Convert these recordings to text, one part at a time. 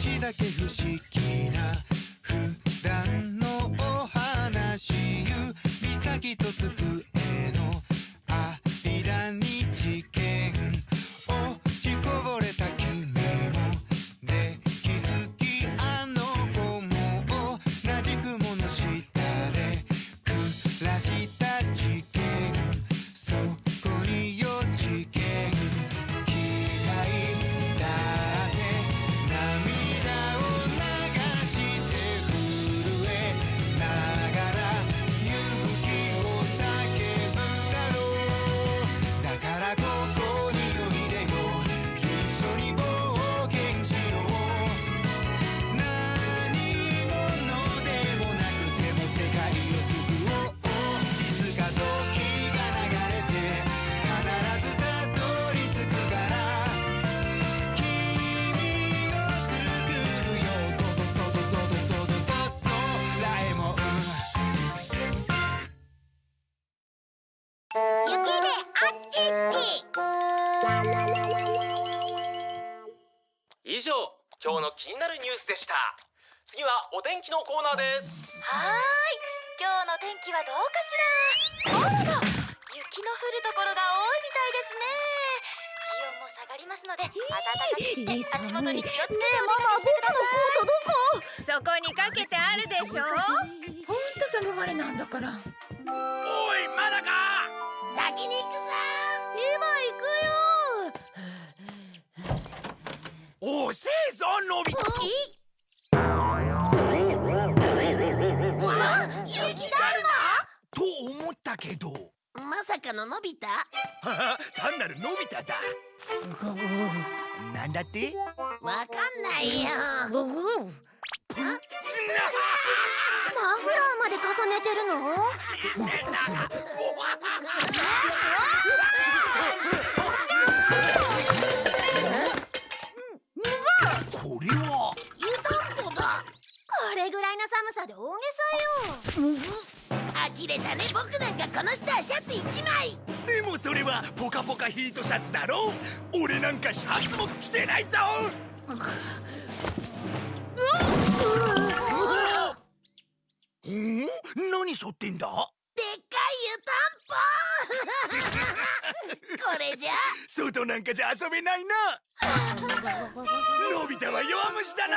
ちだけ不思議な普段のお話指先と机の間に事件落ちこぼれた君もで気づきあの子も同じ雲の下で暮らした事件そこによ事件嫌いだって涙を流して震えながら勇気を叫ぶだろうだからここにおいでよ一緒に冒険しよう何者でもなくても世界を救おういつか時が流れて必ずたどり着くから君を作るよドドドドドドドドドラえもん雪であっちっ以上、今日の気になるニュースでした。次はお天気のコーナーです。はーい、今日の天気はどうかしら。あらら、雪の降るところが多いみたいですね。気温も下がりますので、暖かくして足元に気をつけてお出かけしてください。そこにかけてあるでしょ。ほんと寒がりなんだから。おい、まだか。先に行くぞ。今行くよ。遅えぞ、のび太。雪だると思ったけど。ままさかののび太？単なるのび太だ。なんだって？わかんないよ。マフラーまで重ねてるの？これは湯たんぽだ。これぐらいの寒さで大げさよ。呆れたね。僕なんかこの下はシャツ1枚。でもそれはポカポカヒートシャツだろ。俺なんかシャツも着てないぞ。何しょってんだ？でっかい湯たんぽ。これじゃ外なんかじゃ遊べないな。のび太は弱虫だな。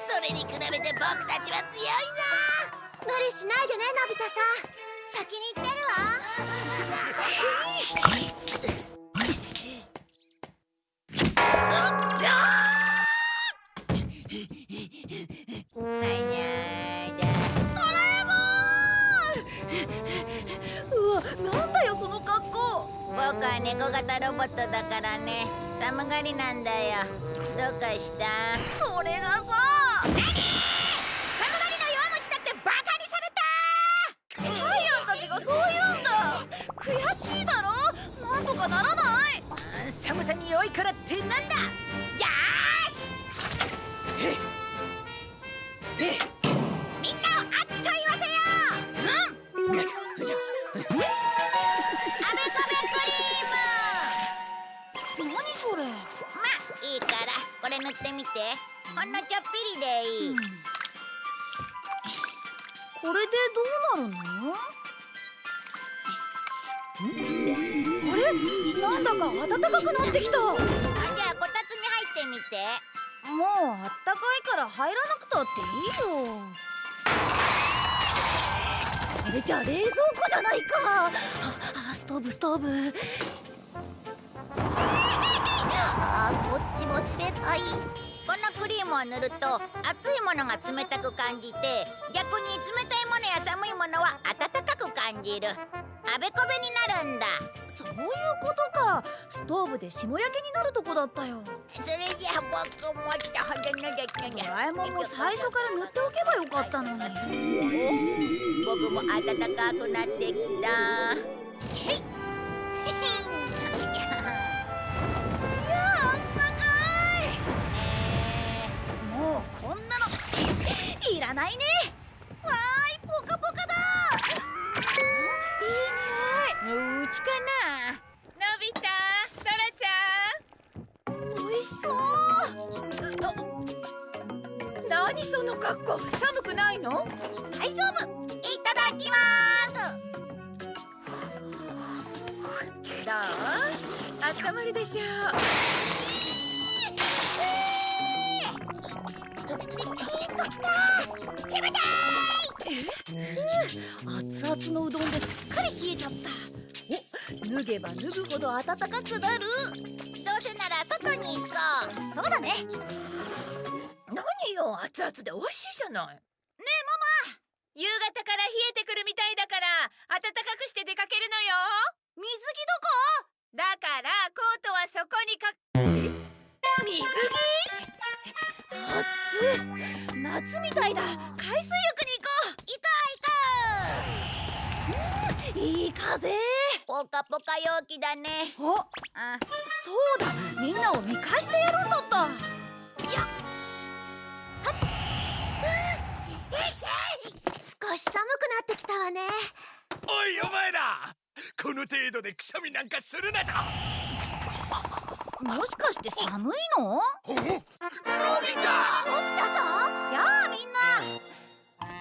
それに比べて僕たちは強いな。無理しないでね、のび太さん。先に行ってるわ。うわ、なんだよその格好。僕は猫型ロボットだからね。寒がりなんだよ。どうかした？それがさ。寒がりの弱虫だってバカにされた！ジャイアンたちがそう言うんだ。悔しいだろ。なんとかならない？寒さに弱いからってなんだ。よーし！みんなをあっと言わせよう！あべこべクリーム！何それ？まあいいからこれ塗ってみて。ほんのちょっぴりでいい。これでどうなるの？あれ？なんだか暖かくなってきた。じゃあこたつに入ってみて。もうあったかいから入らなくたっていいよ。これじゃ冷蔵庫じゃないか。ストーブストーブ。こっちも冷たい。このクリームを塗ると熱いものが冷たく感じて、逆に冷たいものや寒いものは暖かく感じる。あべこべになるんだ。そういうことか。ストーブで霜焼けになるとこだったよ。それじゃあ僕もっとほどのだったんドだ。ラえもんも最初から塗っておけばよかったのに。僕も暖かくなってきた。へい。いやあったかい。もうこんなのいらないね。わーい、ポカポカだ。いい匂い。うちかな。のび太、トラちゃん。美味しそう。何その格好、寒くないの？大丈夫。いただきます。どう？温まるでしょう。冷た熱々のうどんですっかり冷えちゃった。お、脱げば脱ぐほど暖かくなる。い。どうせなら外に行こう。そうだね。何よ、熱々で美味しいじゃない。ねえママ、夕方から冷えてくるみたいだから暖かくして出かけるのよ。水着どこ？だからコートはそこに水着？夏みたいだ。海水浴に行こう。いい風。ポカポカ陽気だね。あ、あ、そうだ、みんなを見返してやるんだった。少し寒くなってきたわね。おいお前ら、この程度でくしゃみなんかするなと。もしかして寒いの？お、のび太。のび太さん？やあみんな、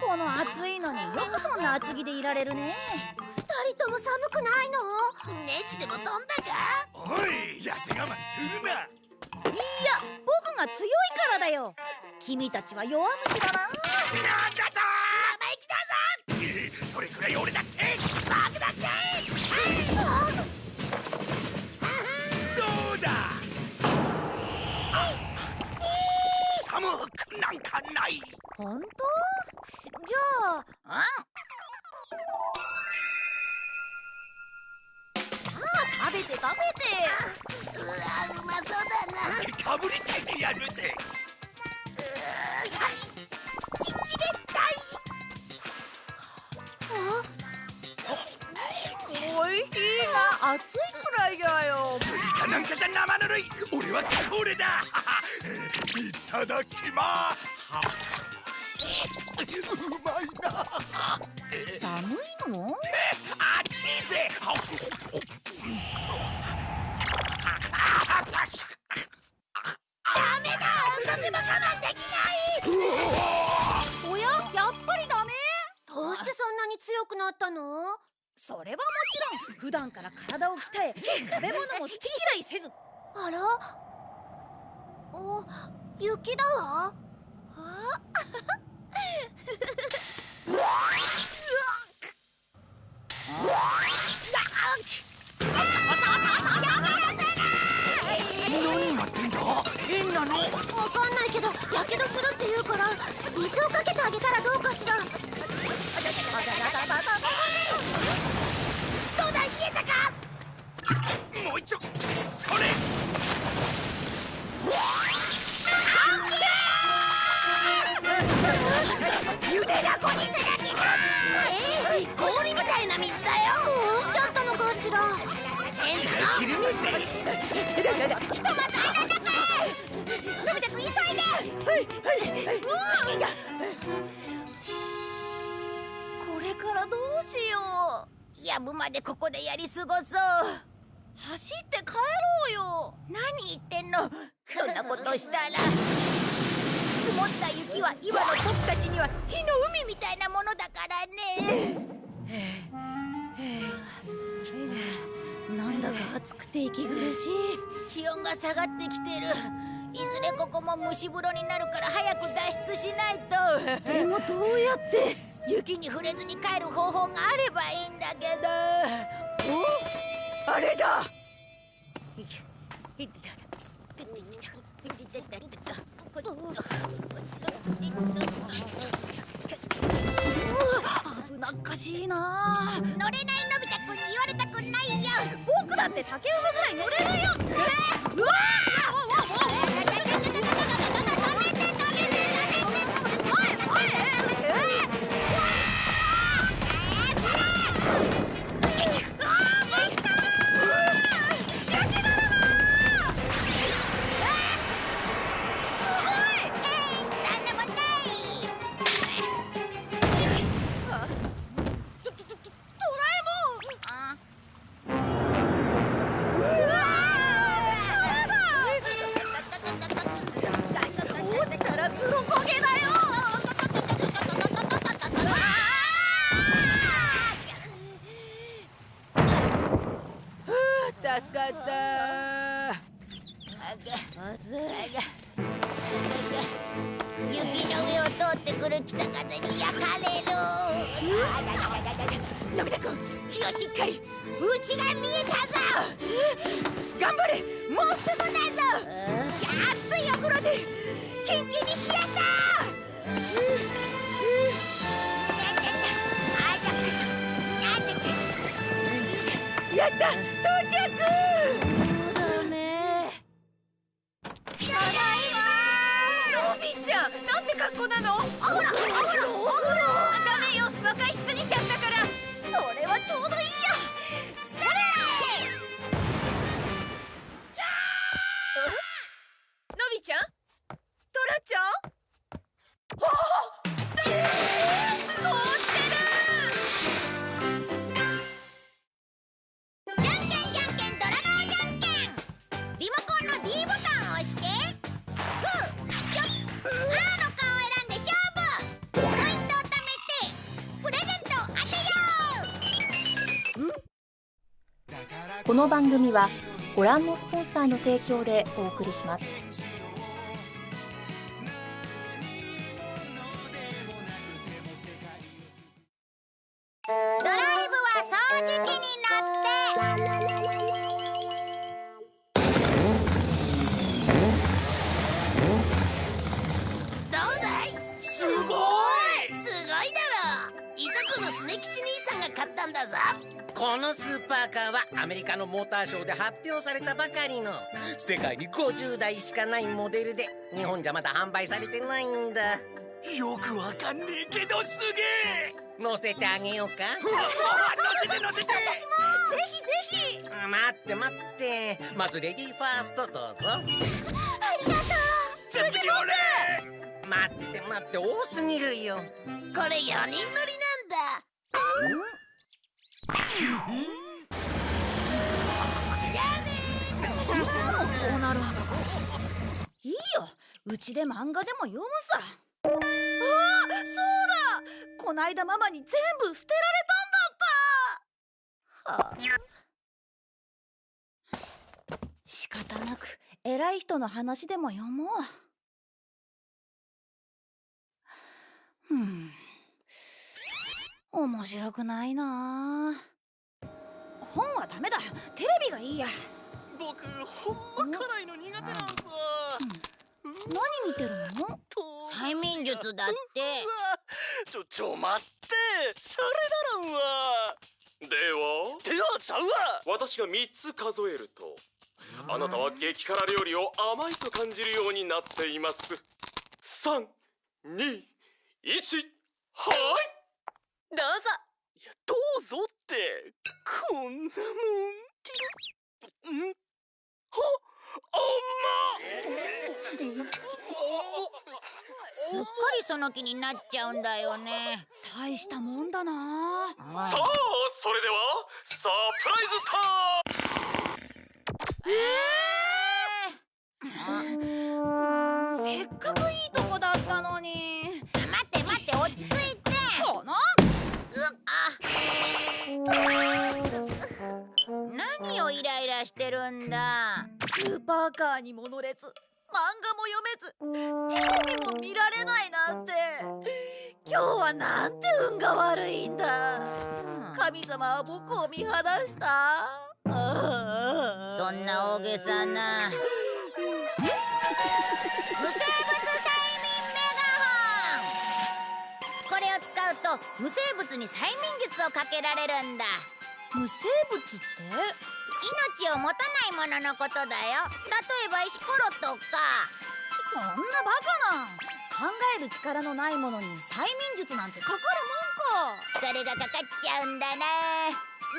この暑いのによくそんな厚着でいられるね。二人とも寒くないの？ネジでも飛んだか？おい、痩せ我慢するな。いや、僕が強いからだよ。君たちは弱虫だな。なんだと？生意気だぞ。それくらい俺だって僕だって。どうだ。寒くなんかない。本当？じゃあ、さあ食べて食べて。うわ、うまそうだな。かぶりついてやるぜ。ちちべったい。おいしいな。暑いくらいだよ。スイカなんかじゃ生ぬるい。俺はこれだ。いただきます。うまいな。寒いの？暑いぜ。ダメだ。とても我慢できない。おや、やっぱりダメ？どうしてそんなに強くなったの？それはもちろん普段から体を鍛え、食べ物も好き嫌いせず。あら？お、雪だわ。何やってんだ。変なの。わかんないけど、やけどするって言うから水をかけてあげたらどうかしら。どうだ、冷えたか？もう一度。それ。ゆでだこにせなきゃ。氷みたいな水だよ。どうしちゃったのかしら。切り見せ。ひとまず入らなくて。のび太くん急いで。これからどうしよう。やむまでここでやり過ごそう。走って帰ろうよ。何言ってんの。そんなことしたら積もった雪は今の僕たちには火の海みたいなものだからね。なんだか暑くて息苦しい。気温が下がってきてる。いずれここも蒸し風呂になるから早く脱出しないと。でもどうやって？雪に触れずに帰る方法があればいいんだけど。お、あれだ。危なっかしいな。乗れないのび太くんに言われたくないよ。僕だって竹馬ぐらい乗れるよ。うわ雪の上を通ってくる北風に焼かれる。のび太くん、火をしっかり。うちが見えたぞ。頑張れ、もうすぐだぞ。熱いお風呂でキンキンに冷やそう。やった、到着。ダメ。ただいま。のびちゃん、なんて格好なの？お風呂。ダメよ、沸かしすぎちゃったから。それはちょうどいいや。それ。のびちゃん、トラちゃん。おお。凍ってる。じゃんけんじゃんけんドラゴンじゃんけん。リモコンの D ボタンを押して、グー、チョッ、あーの顔を選んで勝負。ポイントを貯めてプレゼントを当てよう。この番組はご覧のスポンサーの提供でお送りします。ドライブは掃除機に乗って。どうだい？すごい！すごいだろ。いとこのスネ吉兄さんが買ったんだぞ。このスーパーカーはアメリカのモーターショーで発表されたばかりの世界に50台しかないモデルで、日本じゃまだ販売されてないんだ。よくわかんねえけどすげえ！乗せてあげようか？乗せて！ぜひぜひ。待ってまずレディーファーストどうぞ。ありがとう。じゃあ次俺！待って多すぎるよ。これ4人乗りなんだ。じゃあね。こうなるんだ。いいよ、うちで漫画でも読むさ。ああ、そうだ。こないだママに全部捨てられたんだった。はあ、仕方なく偉い人の話でも読もう。面白くないな。本はダメだ。テレビがいいや。僕ほんま辛いの苦手なんすわ。何見てるの？催眠術だって。ちょ待って、シャレならんわ。ではちゃうわ。私が3つ数えると、あなたは激辛料理を甘いと感じるようになっています。3、2、1、はい。どうぞ。いや、どうぞってこんなもん。すっかりその気になっちゃうんだよね。大したもんだな。さあ、それではサプライズタイム。せっかくいいとこだったのに。待って落ち着いて。この何をイライラしてるんだ。スーパーカーにも乗れず、漫画も読めず、テレビも見られないなんて。今日はなんて運が悪いんだ。神様は僕を見放した。そんな大げさな。無生物催眠メガホン。これを使うと無生物に催眠術をかけられるんだ。無生物って？命を持たないもののことだよ。例えば石ころとか。そんなバカな。考える力のないものに催眠術なんてかかるもんか。それがかかっちゃうんだな。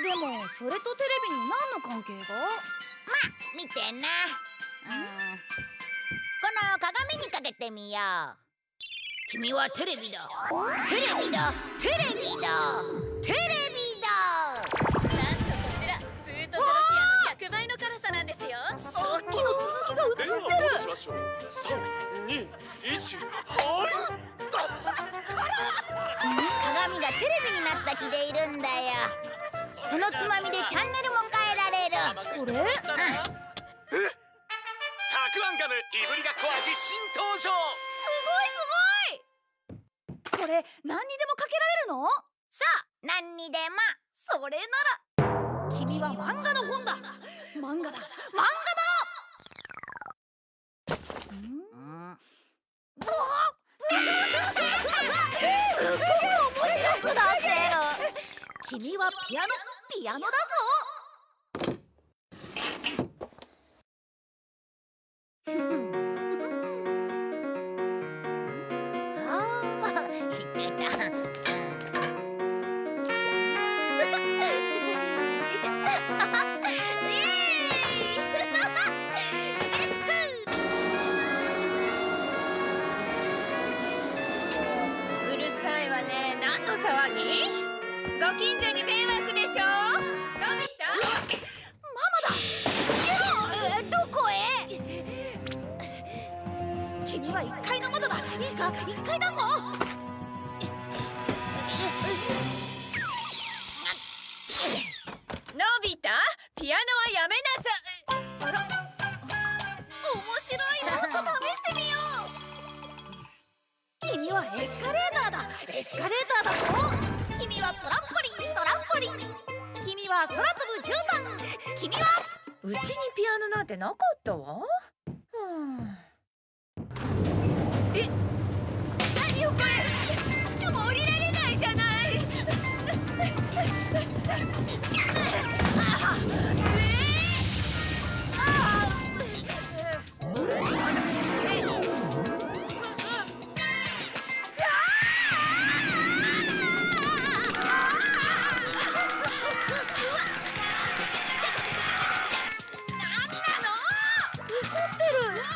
でもそれとテレビに何の関係が？まあ見てな。この鏡にかけてみよう。君はテレビだ。テレビだ。テレビだ。テレビだ。なんとこちらブートジョロキアの100倍の辛さなんですよ。さっきの続きが映ってる。しましょう。3、2、1、はい。鏡がテレビになった気でいるんだよ。そのつまみでチャンネルも変えられる。これ？高クアンガムいぶりがっこ味新登場。すごいすごい。これ何にでもかけられるの？そう何にでも。それなら君は漫画の本だ。漫画だ漫画だ。すごい面白くなってる。君はピアノだぞ。うるさいわね。何の騒ぎ？ご近所に迷惑でしょ。のび太？どこへ？君は1階の窓だ。いいか1階だぞ。のび太、ピアノはやめなさい。あら、面白い。もっと試してみよう。君はエスカレーターだ。エスカレーターだぞ。君はトランポリン。君は空飛ぶ絨毯。君はうちにピアノなんてなかったわ。え、何よこれ。ちっとも降りられないじゃない。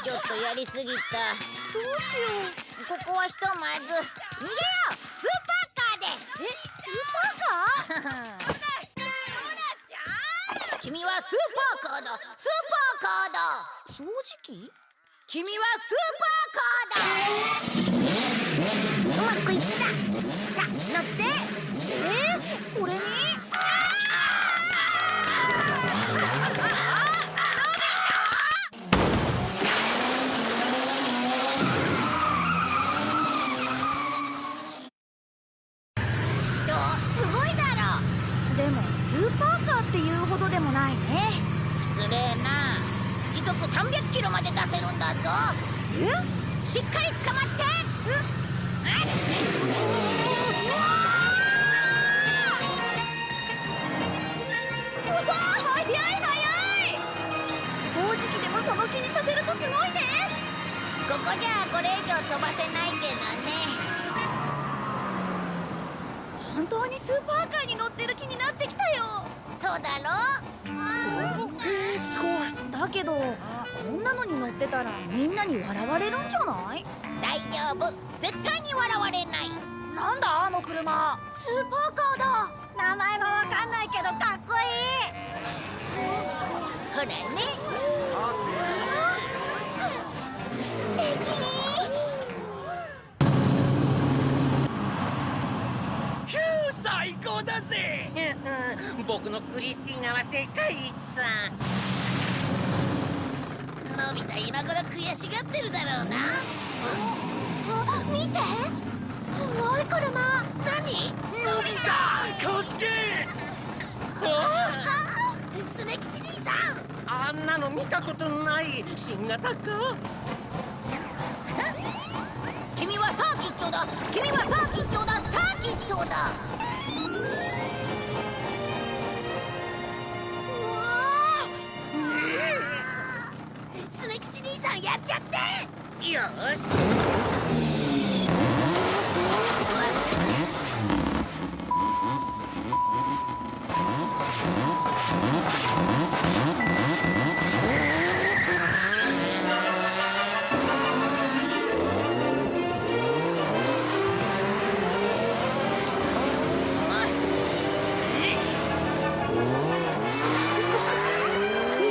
ちょっとやりすぎた。どうしよう。ここはひとまず逃げよう。スーパーカーで。スーパーカー？君はスーパーカーだ。スーパーカーだ。掃除機？君はスーパーカーだ。うまくいった。さあ乗って。これに？すごいだろう。でもスーパーカーっていうほどでもないね。失礼な。時速300キロまで出せるんだぞ。しっかり捕まって。早い掃除機でもその気にさせるとすごいね。ここじゃこれ以上飛ばせないけどね。本当にスーパーカーに乗ってる気になってきたよ。そうだろ。すごい。だけどこんなのに乗ってたらみんなに笑われるんじゃない？大丈夫。絶対に笑われない。なんだあの車。スーパーカーだ。名前はわかんないけどかっこいい。ほらね。素敵。最高だぜ。僕のクリスティーナは世界一さ。のび太今頃悔しがってるだろうな。見て、すごい車。何？のび太かっけえ。スネ吉兄さん。あんなの見たことない。新型か。君はサーキットだ。君はサーキットだ。サーキットだ。スネ吉兄さんやっちゃって。よし。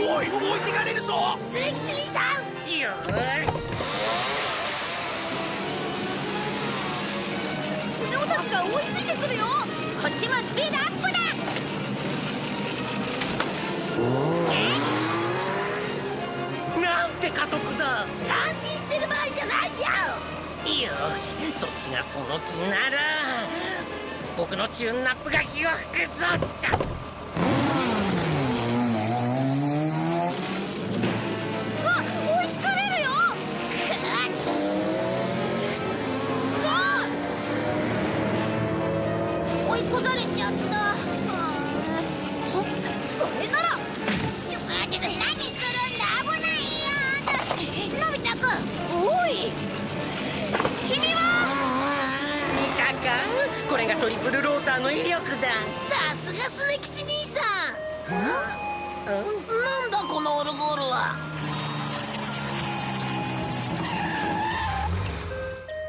おい、置いてかれるぞ。スネ吉兄さん。よし。スネ夫たちが追いついてくるよ。こっちもスピードアップだ。なんてって加速だ。感心してる場合じゃないよ。よし、そっちがその気なら僕のチューンナップが火を吹くぞ。追いつかれるよ。追い越されちゃった。それなら何するんだ。危ないよ。のび太くん。おい君は。見たか、これがトリプルローターの威力だ。さすがスネ吉兄さん。なんだこのオルゴールは。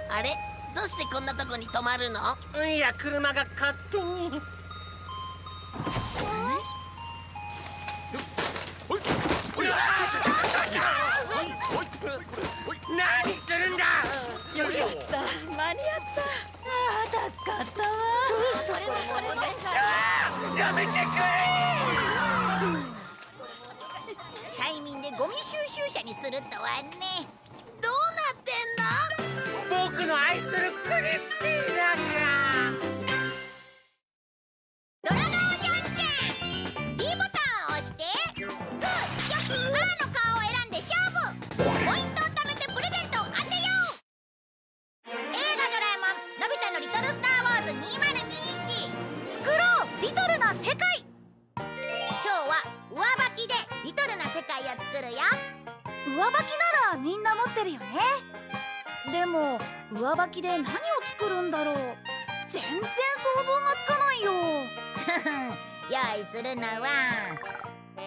あれ、どうしてこんなとこに止まるの？いや、車が勝手に。何するんだ。よかった、間に合った。助かったわ。やめてくれ。催眠でゴミ収集車にするとはね。どうなってんの？僕の愛するクリスティーナが。ドラゴンじゃんけん B ボタンを押してグー、よし、パーの顔を選んで勝負。ポイントを貯めてプレゼントを当てよう。映画ドラえもんのび太のリトルスター・ウォーズ2021作ろうリトルな世界。今日は上履きでリトルな世界を作るよ。上履きならみんな持ってるよね。でも上履きで何を作るんだろう。全然想像がつかないよ。用意するのは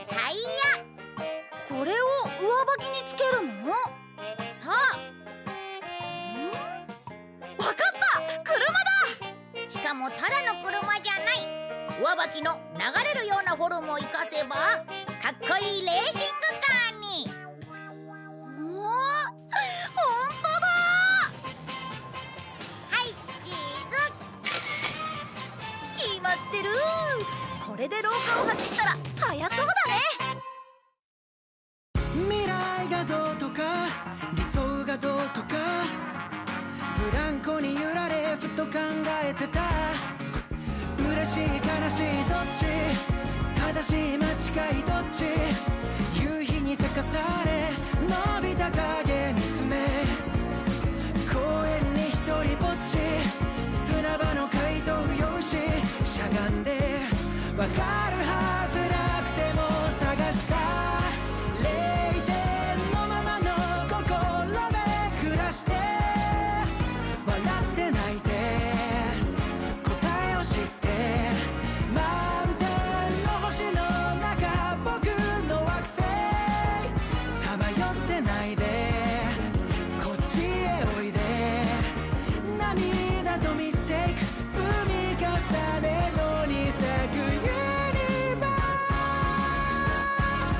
タイヤ。これを上履きにつけるの？そう。わかった、車だ。しかもただの車じゃない。上履きの流れるようなフォルムを生かせばかっこいいレーシングカーに。ほんとだ。はいチーズ。決まってる。これで廊下を走ったら速そうだね。未来がどうとか理想がどうとかブランコに揺られふと考えてた。嬉しい悲しいどっち、正しい間違いどっち。夕日にせかされ伸びた影見つめ、公園に一人ぼっち、砂場の街灯用紙しゃがんでわかるはずなくても探した0点のままの心で暮らして、笑って泣いて答えを知って満天の星の中僕の惑星さまよってないでこっちへおいで、涙とミステイク積み重ねのに咲くユニバー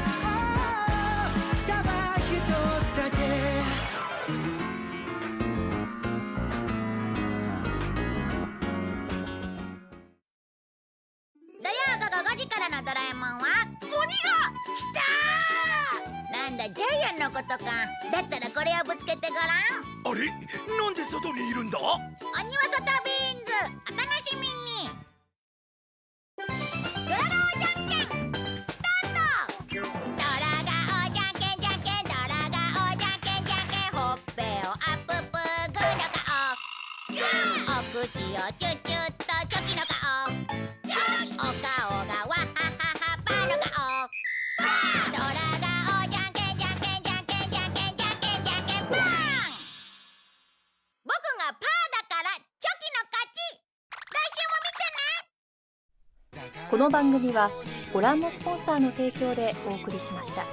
ス、ただ一つだけ。土曜午後5時からのドラえもんは鬼が来たー。なんだジャイアンのことか。だったらこれをぶつけてごらん。あれ、なんで外にいるんだ。鬼は外ビーンズ、お楽しみに。ドラガオじゃんけんスタート。ドラガオじゃんけんじゃんけん、ドラガオじゃんけんじゃんけん、ほっぺをアッププーグーの顔、お口をチュチュッとチョキの顔、お顔がワッハッハッハッパーの顔。ドラガオじゃんけんじゃんけんじゃんけんじゃんけんじゃんけんじゃんけんパーン。僕がパーだからチョキの勝ち。来週も見てね。この番組はご覧のスポンサーの提供でお送りしました。